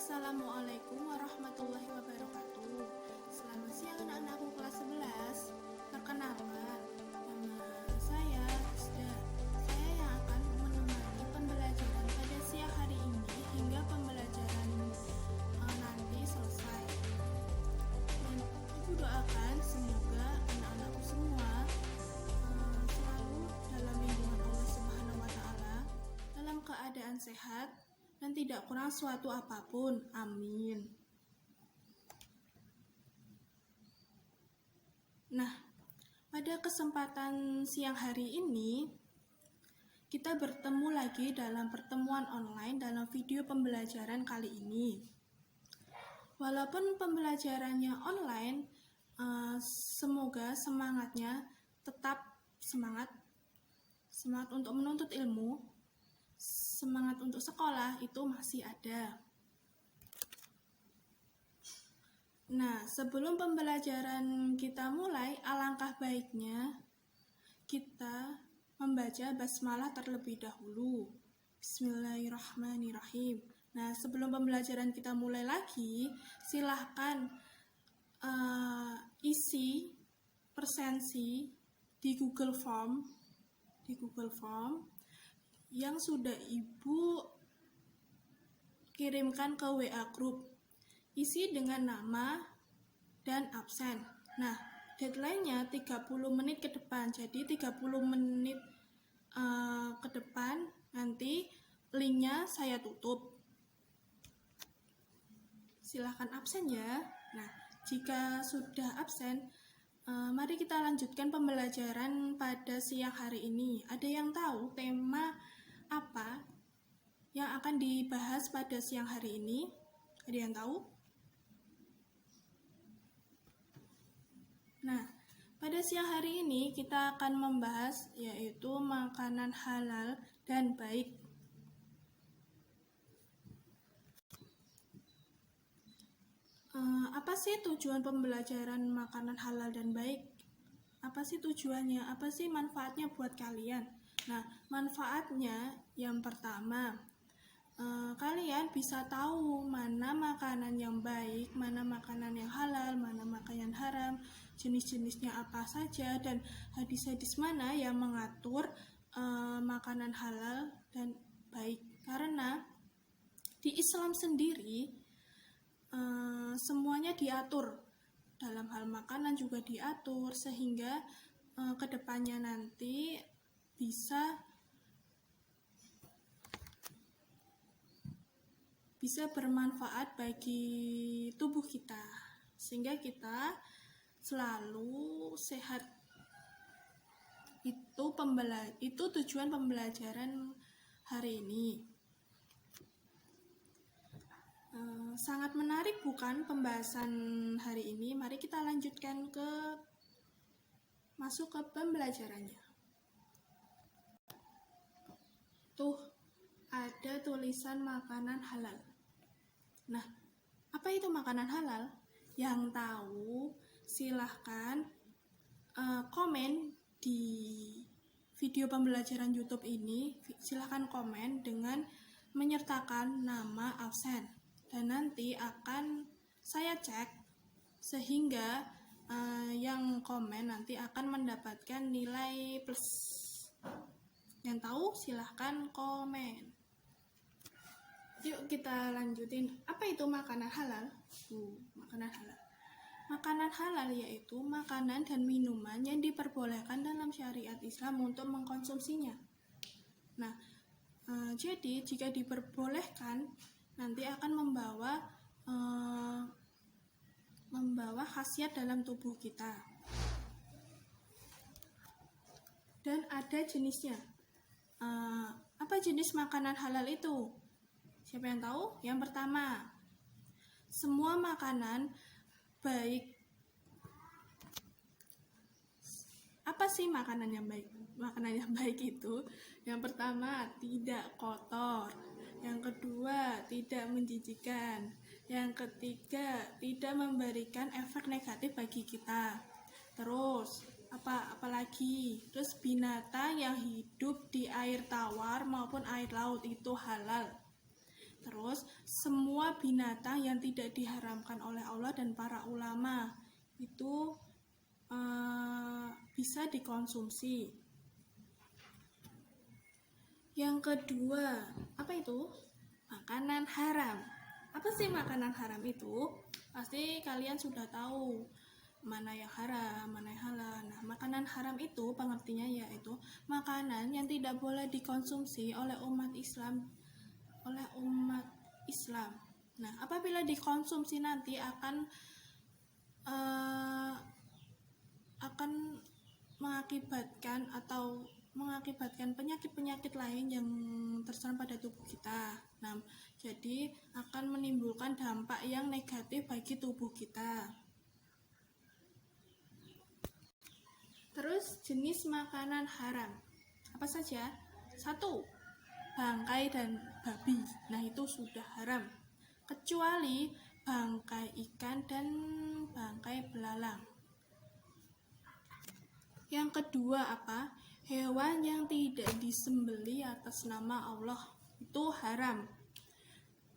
Assalamualaikum warahmatullahi wabarakatuh. Selamat siang anak-anakku kelas 11. Perkenalkan, nama saya Rizda. Saya yang akan menemani pembelajaran pada siang hari ini hingga pembelajaran nanti selesai. Dan Ibu doakan semoga anak-anakku semua selalu dalam lindungan Allah Subhanahu wa Ta'ala, dalam keadaan sehat dan tidak kurang suatu apapun. Amin. Nah, pada kesempatan siang hari ini, kita bertemu lagi dalam pertemuan online dalam video pembelajaran kali ini. Walaupun pembelajarannya online, semoga semangatnya tetap semangat untuk menuntut ilmu, semangat untuk sekolah itu masih ada. Nah, sebelum pembelajaran kita mulai, alangkah baiknya kita membaca basmalah terlebih dahulu. Bismillahirrahmanirrahim. Nah, sebelum pembelajaran kita mulai lagi, silahkan isi presensi di Google Form yang sudah Ibu kirimkan ke WA Group. Isi dengan nama dan absen. Nah, deadline-nya 30 menit ke depan. Jadi 30 menit ke depan nanti link-nya saya tutup. Silahkan absen ya. Nah, jika sudah absen, mari kita lanjutkan pembelajaran pada siang hari ini. Ada yang tahu tema apa yang akan dibahas pada siang hari ini? Ada yang tahu? Nah, pada siang hari ini kita akan membahas yaitu makanan halal dan baik. Apa sih tujuan pembelajaran makanan halal dan baik? Apa sih tujuannya? Apa sih manfaatnya buat kalian? Nah, manfaatnya yang pertama, kalian bisa tahu mana makanan yang baik, mana makanan yang halal, mana makanan haram, jenis-jenisnya apa saja, dan hadis-hadis mana yang mengatur makanan halal dan baik. Karena di Islam sendiri semuanya diatur, dalam hal makanan juga diatur, sehingga kedepannya nanti bisa bermanfaat bagi tubuh kita, sehingga kita selalu sehat. Itu tujuan pembelajaran hari ini. Sangat menarik bukan pembahasan hari ini? Mari kita lanjutkan masuk ke pembelajarannya. Tuh, ada tulisan makanan halal. Nah, apa itu makanan halal? Yang tahu silahkan komen di video pembelajaran YouTube ini. Silahkan komen dengan menyertakan nama absen, dan nanti akan saya cek sehingga yang komen nanti akan mendapatkan nilai plus. Yang tahu silahkan komen. Yuk kita lanjutin. Apa itu makanan halal? Makanan halal. Makanan halal yaitu makanan dan minuman yang diperbolehkan dalam syariat Islam untuk mengkonsumsinya. Nah, jadi jika diperbolehkan nanti akan membawa khasiat dalam tubuh kita. Dan ada jenisnya. Apa jenis makanan halal itu? Siapa yang tahu? Yang pertama, semua makanan baik. Apa sih makanan yang baik? Makanan yang baik itu, yang pertama, tidak kotor. Yang kedua, tidak menjijikkan. Yang ketiga, tidak memberikan efek negatif bagi kita. Terus, apalagi? Terus binatang yang hidup di air tawar maupun air laut itu halal. Terus semua binatang yang tidak diharamkan oleh Allah dan para ulama itu bisa dikonsumsi. Yang kedua, apa itu? Makanan haram. Apa sih makanan haram itu? Pasti kalian sudah tahu mana yang haram, mana yang halal. Nah, makanan haram itu pengertiannya yaitu makanan yang tidak boleh dikonsumsi oleh umat Islam. Nah, apabila dikonsumsi nanti akan mengakibatkan penyakit-penyakit lain yang terserang pada tubuh kita. Nah, jadi akan menimbulkan dampak yang negatif bagi tubuh kita. Terus jenis makanan haram apa saja? 1. Bangkai dan babi. Nah, itu sudah haram. Kecuali bangkai ikan dan bangkai belalang. Yang kedua apa? Hewan yang tidak disembelih atas nama Allah itu haram.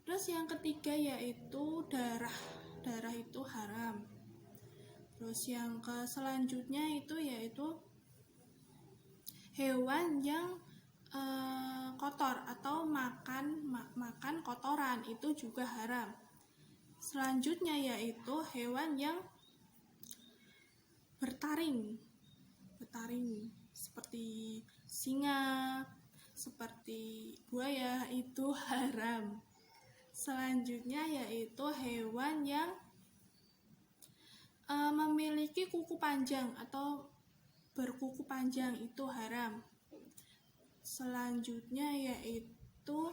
Terus yang ketiga yaitu darah. Darah itu haram. Terus yang selanjutnya itu yaitu hewan yang kotor atau makan kotoran itu juga haram. Selanjutnya yaitu hewan yang bertaring seperti singa, seperti buaya itu haram. Selanjutnya yaitu hewan yang memiliki kuku panjang atau berkuku panjang itu haram. Selanjutnya yaitu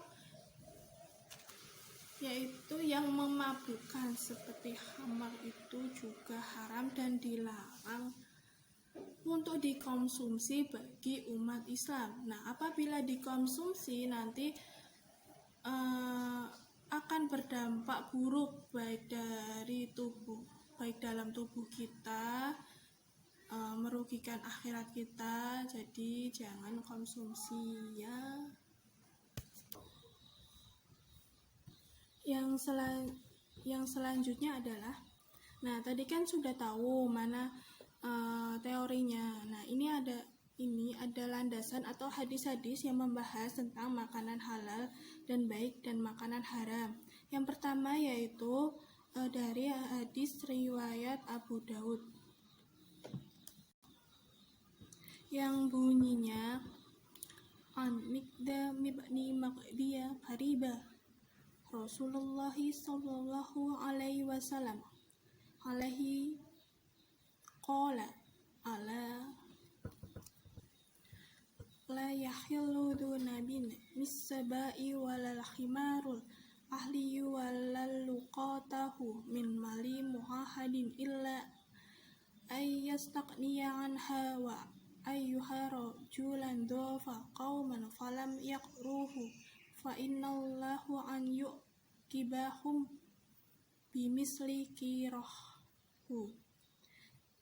yang memabukkan seperti khamar itu juga haram dan dilarang untuk dikonsumsi bagi umat Islam. Nah, apabila dikonsumsi nanti akan berdampak buruk baik dalam tubuh kita, merugikan akhirat kita. Jadi jangan konsumsi ya. Yang selanjutnya adalah, nah tadi kan sudah tahu mana teorinya. Nah, ini ada landasan atau hadis-hadis yang membahas tentang makanan halal dan baik dan makanan haram. Yang pertama yaitu dari hadis riwayat Abu Daud yang bunyinya an Miqdam ibn Maqdiyah Haribah Rasulullah sallallahu alaihi wasallam alaihi qala ala la yahillu dunabin misabai walal khimarul ahli walal luqatahu min mali muhahadin illa ayyastaqniya anha wa ayyuha rajulan dofa qauman falam yaqruhu fa innallahu an yu'kibahum bimisli kirahu,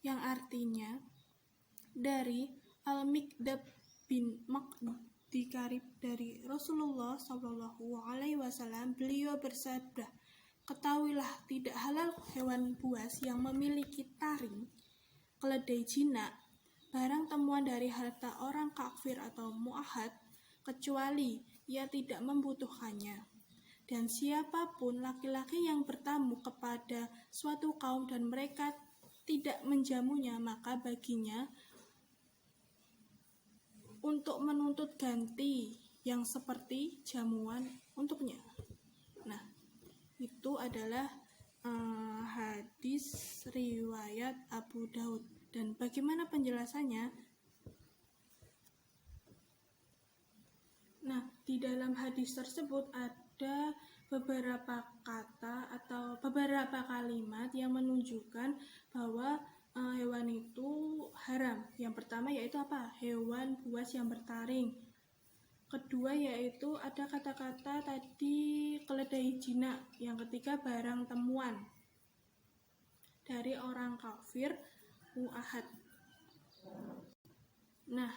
yang artinya dari Al-Miqdad bin Maqdi Karib dari Rasulullah Shallallahu Alaihi Wasallam, beliau bersabda, ketahuilah tidak halal hewan buas yang memiliki taring, keledai jinak, barang temuan dari harta orang kafir atau mu'ahad, kecuali ia tidak membutuhkannya. Dan siapapun laki-laki yang bertamu kepada suatu kaum dan mereka tidak menjamunya, maka baginya untuk menuntut ganti yang seperti jamuan untuknya. Nah, itu adalah hadis riwayat Abu Daud. Dan bagaimana penjelasannya? Nah, di dalam hadis tersebut ada beberapa kata atau beberapa kalimat yang menunjukkan bahwa hewan itu haram. Yang pertama yaitu apa? Hewan buas yang bertaring. Kedua yaitu ada kata-kata tadi keledai jinak. Yang ketiga barang temuan dari orang kafir mu'ahad. Nah,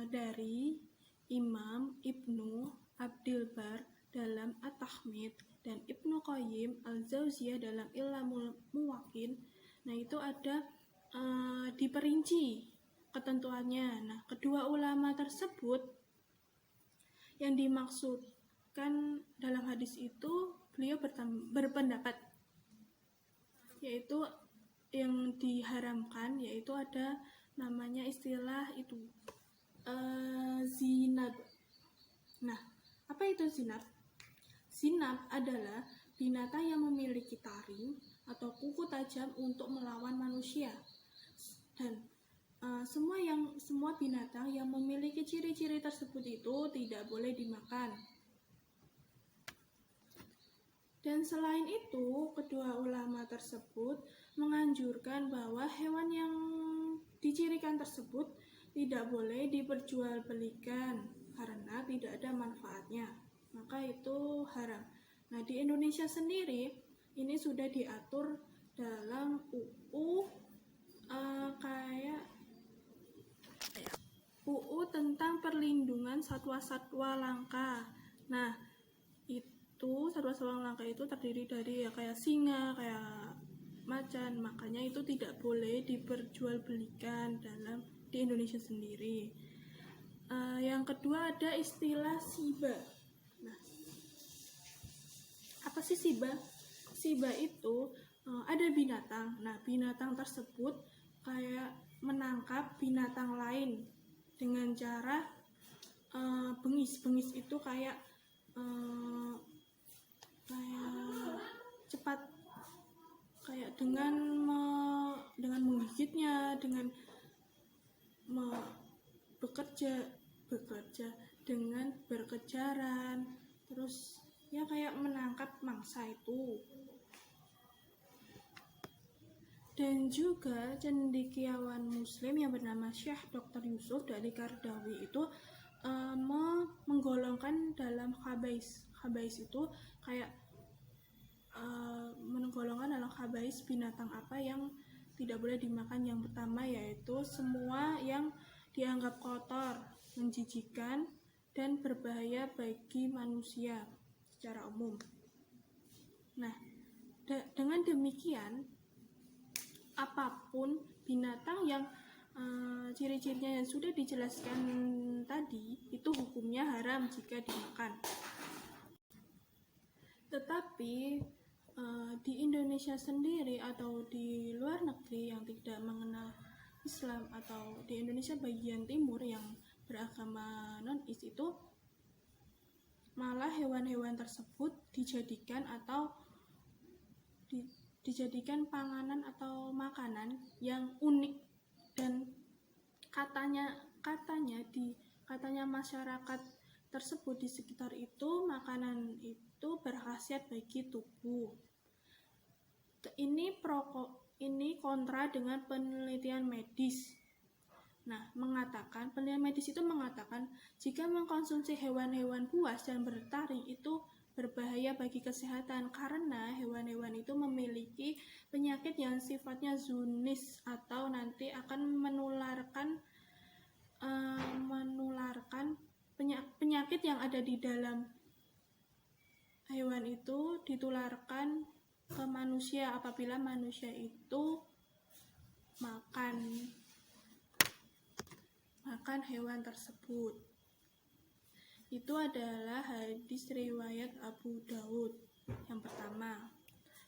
dari Imam Ibnu Abdul Bar dalam At-Tahmid dan Ibnu Qayyim Al-Jauziyah dalam Ilamul Muwaqqi'in. Nah, itu ada diperinci ketentuannya. Nah, kedua ulama tersebut yang dimaksudkan dalam hadis itu, beliau berpendapat yaitu yang diharamkan, yaitu ada namanya istilah itu zinab. Nah, apa itu zinab? Zinab adalah binatang yang memiliki taring atau kuku tajam untuk melawan manusia. Dan semua binatang yang memiliki ciri-ciri tersebut itu tidak boleh dimakan. Dan selain itu, kedua ulama tersebut menganjurkan bahwa hewan yang dicirikan tersebut tidak boleh diperjualbelikan karena tidak ada manfaatnya, maka itu haram. Nah, di Indonesia sendiri ini sudah diatur dalam UU UU tentang perlindungan satwa-satwa langka. Nah, itu satwa-satwa langka itu terdiri dari kayak singa, kayak macan, makanya itu tidak boleh diperjualbelikan di Indonesia sendiri. Yang kedua ada istilah siba. Nah, apa sih siba? Siba itu ada binatang. Nah, binatang tersebut kayak menangkap binatang lain dengan cara bengis. Bengis itu kayak cepat, kayak dengan menggigitnya, dengan bekerja dengan berkejaran, terus ya kayak menangkap mangsa itu. Dan juga cendekiawan muslim yang bernama Syekh Dr. Yusuf dari Qaradawi itu menggolongkan dalam khabais. Khabais itu kayak menggolongkan dalam khabais binatang apa yang tidak boleh dimakan. Yang pertama yaitu semua yang dianggap kotor, menjijikkan, dan berbahaya bagi manusia secara umum. Nah, dengan demikian, apapun binatang yang ciri-cirinya yang sudah dijelaskan tadi, itu hukumnya haram jika dimakan. Tetapi di Indonesia sendiri atau di luar negeri yang tidak mengenal Islam, atau di Indonesia bagian timur yang beragama non-Is, itu malah hewan-hewan tersebut dijadikan panganan atau makanan yang unik, dan katanya masyarakat tersebut di sekitar itu makanan itu berkhasiat bagi tubuh. Ini kontra dengan penelitian medis. Nah, penelitian medis itu mengatakan jika mengkonsumsi hewan-hewan buas dan bertaring itu berbahaya bagi kesehatan karena hewan-hewan itu memiliki penyakit yang sifatnya zoonosis atau nanti akan menularkan penyakit yang ada di dalam hewan itu ditularkan ke manusia apabila manusia itu makan hewan tersebut. Itu adalah hadis riwayat Abu Daud yang pertama.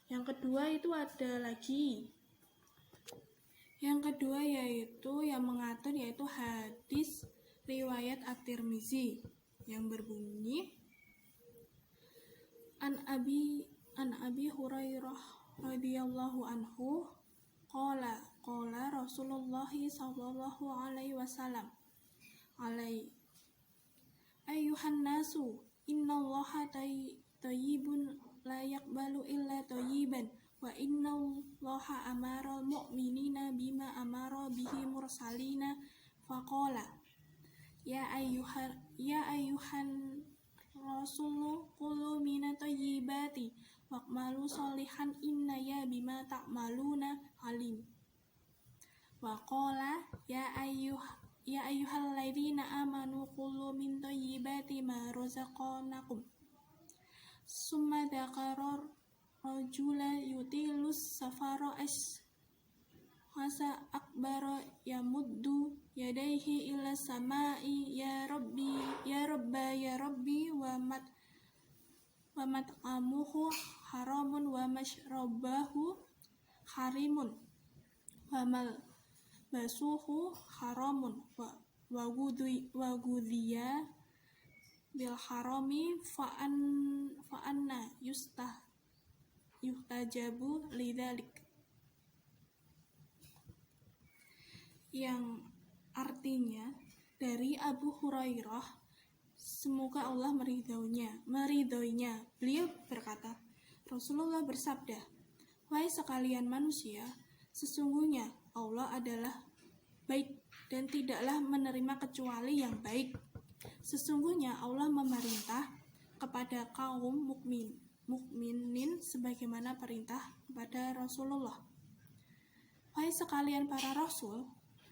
Yang kedua itu ada lagi. Yang kedua yaitu yang mengatur yaitu hadis riwayat At-Tirmizi yang berbunyi An Abi Hurairah radhiyallahu anhu qala Rasulullah sallallahu alaihi wasallam ayyuhan nasu innallaha thayyibun la yaqbalu illa thayyiban wa innallaha amara al-mu'minina bima amara bihi mursalina faqala ya ayyuhan rasulu qulu minat thayyibati waqmalu sholihan inna ya bima ta'maluna alim wa qala ya ayyuhalladzina amanu qulu min thayyibati ma razaqnakum summa dzakara rajula yutilus safara hasa akbara yamuddu yadaihi ila samai ya rabbi ya rabba ya rabbi wa mat'amuhu haramun wa mashrabahu harimun wa malbasuhu haramun wa gudhiya bil harami fa anna yuhtajabu lidzalik, yang artinya dari Abu Hurairah, semoga Allah meridhoinya. Beliau berkata, Rasulullah bersabda, wahai sekalian manusia, sesungguhnya Allah adalah baik dan tidaklah menerima kecuali yang baik. Sesungguhnya Allah memerintah kepada kaum mukminin sebagaimana perintah kepada Rasulullah. Wahai sekalian para rasul,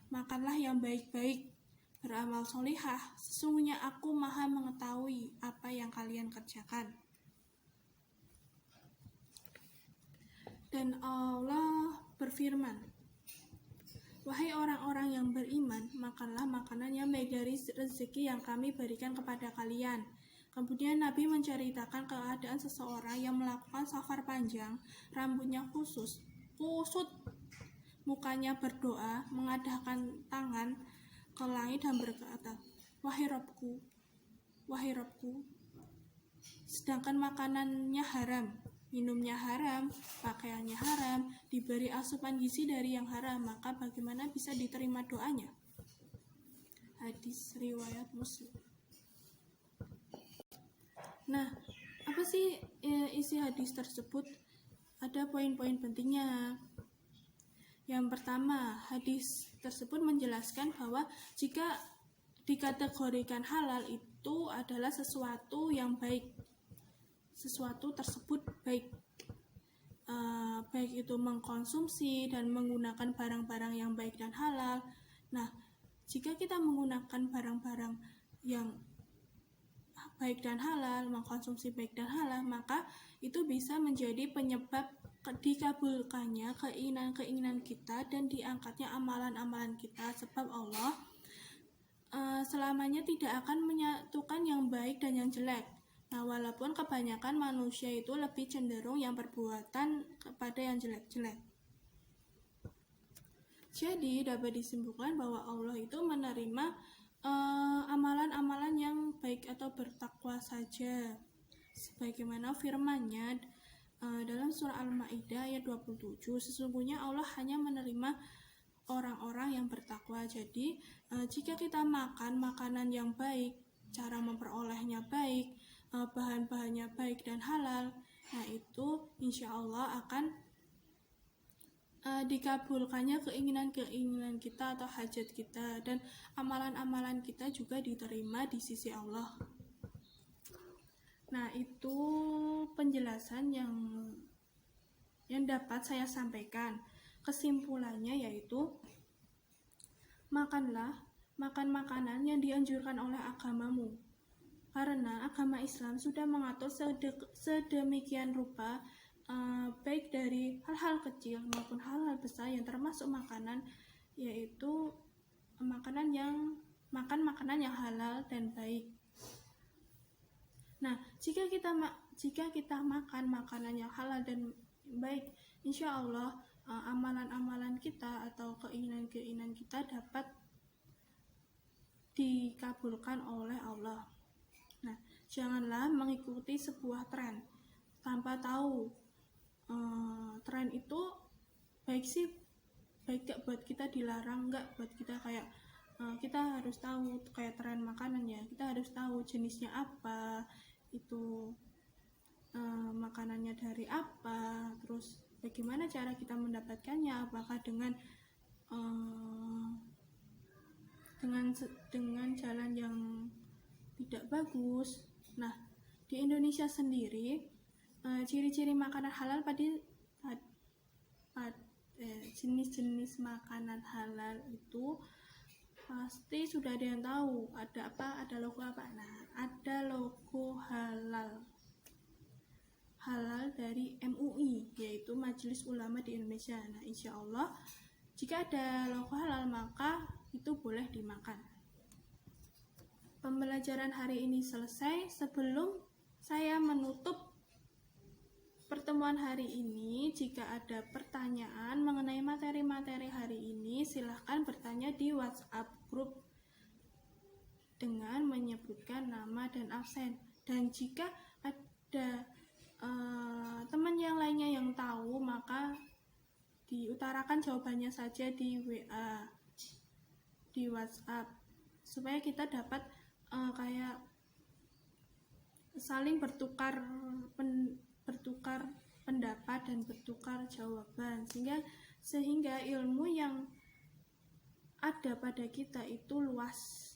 makanlah yang baik-baik, beramal solihah, sesungguhnya aku maha mengetahui apa yang kalian kerjakan. Dan Allah berfirman, wahai orang-orang yang beriman, makanlah makanan yang baik dari rezeki yang kami berikan kepada kalian. Kemudian Nabi menceritakan keadaan seseorang yang melakukan safar panjang, rambutnya kusut, mukanya berdoa, mengadahkan tangan ke langit dan berkata, wahai Rabbku, sedangkan makanannya haram, minumnya haram, pakaiannya haram, diberi asupan gizi dari yang haram, maka bagaimana bisa diterima doanya? Hadis riwayat Muslim. Nah, apa sih isi hadis tersebut? Ada poin-poin pentingnya. Yang pertama, hadis tersebut menjelaskan bahwa jika dikategorikan halal itu adalah sesuatu yang baik. Sesuatu tersebut baik. Baik itu mengkonsumsi dan menggunakan barang-barang yang baik dan halal. Nah, jika kita menggunakan barang-barang yang baik dan halal, mengkonsumsi baik dan halal, maka itu bisa menjadi penyebab dikabulkannya keinginan-keinginan kita dan diangkatnya amalan-amalan kita, sebab Allah selamanya tidak akan menyatukan yang baik dan yang jelek. Nah, walaupun kebanyakan manusia itu lebih cenderung yang perbuatan kepada yang jelek-jelek. Jadi dapat disimpulkan bahwa Allah itu menerima amalan-amalan yang baik atau bertakwa saja, sebagaimana firman-Nya dalam surah Al-Maidah ayat 27, sesungguhnya Allah hanya menerima orang-orang yang bertakwa. Jadi jika kita makan makanan yang baik, cara memperolehnya baik, bahan-bahannya baik dan halal, nah itu insya Allah akan dikabulkannya keinginan-keinginan kita atau hajat kita, dan amalan-amalan kita juga diterima di sisi Allah. Nah, itu penjelasan yang dapat saya sampaikan. Kesimpulannya yaitu makan makanan yang dianjurkan oleh agamamu, karena agama Islam sudah mengatur sedemikian rupa, baik dari hal-hal kecil maupun hal-hal besar yang termasuk makanan, yaitu makan makanan yang halal dan baik. Nah, jika kita makan makanan yang halal dan baik, insya Allah amalan-amalan kita atau keinginan-keinginan kita dapat dikabulkan oleh Allah. Nah, janganlah mengikuti sebuah tren tanpa tahu tren itu baik gak buat kita, dilarang gak buat kita, kayak kita harus tahu kayak tren makanannya, kita harus tahu jenisnya apa, itu makanannya dari apa, terus bagaimana cara kita mendapatkannya, apakah dengan jalan yang tidak bagus. Nah, di Indonesia sendiri ciri-ciri makanan halal jenis-jenis makanan halal itu pasti sudah ada yang tahu. Ada apa? Ada logo apa? Nah, ada logo halal. dari MUI, yaitu Majelis Ulama di Indonesia. Nah, insya Allah jika ada logo halal maka itu boleh dimakan. Pembelajaran hari ini selesai. Sebelum saya menutup pertemuan hari ini, jika ada pertanyaan mengenai materi-materi hari ini, silahkan bertanya di WhatsApp grup dengan menyebutkan nama dan absen. Dan jika ada teman yang lainnya yang tahu, maka diutarakan jawabannya saja di WA, di WhatsApp, supaya kita dapat kayak saling bertukar pendapat dan bertukar jawaban, sehingga ilmu yang ada pada kita itu luas.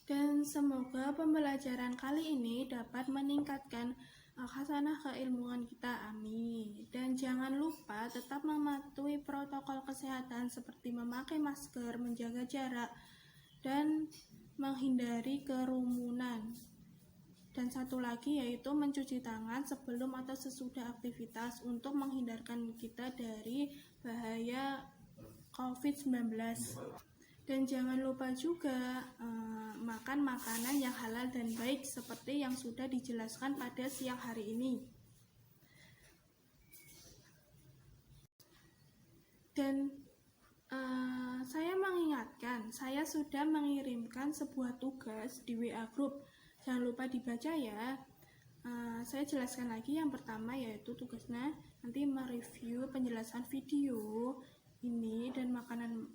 Dan semoga pembelajaran kali ini dapat meningkatkan khasanah keilmuan kita, amin. Dan jangan lupa tetap mematuhi protokol kesehatan seperti memakai masker, menjaga jarak, dan menghindari kerumunan. Dan satu lagi yaitu mencuci tangan sebelum atau sesudah aktivitas untuk menghindarkan kita dari bahaya COVID-19. Dan jangan lupa juga makan makanan yang halal dan baik seperti yang sudah dijelaskan pada siang hari ini. Dan saya mengingatkan, saya sudah mengirimkan sebuah tugas di WA Group. Jangan lupa dibaca ya. Saya jelaskan lagi, yang pertama yaitu tugasnya nanti mereview penjelasan video ini dan makanan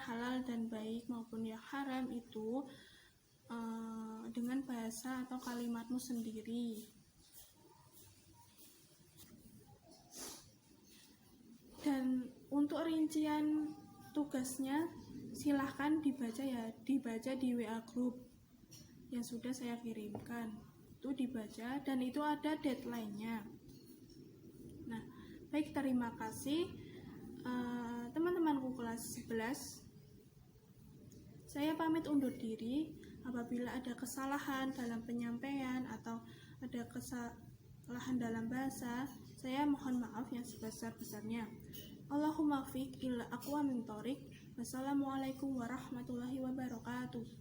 halal dan baik maupun yang haram itu dengan bahasa atau kalimatmu sendiri. Dan untuk rincian tugasnya silahkan dibaca di WA Group yang sudah saya kirimkan. Itu dibaca dan itu ada deadline-nya. Nah, baik, terima kasih teman-temanku kelas 11. Saya pamit undur diri. Apabila ada kesalahan dalam penyampaian atau ada kesalahan dalam bahasa, saya mohon maaf yang sebesar-besarnya. Allahumma fiq illa aqwa min thoriq. Wassalamualaikum warahmatullahi wabarakatuh.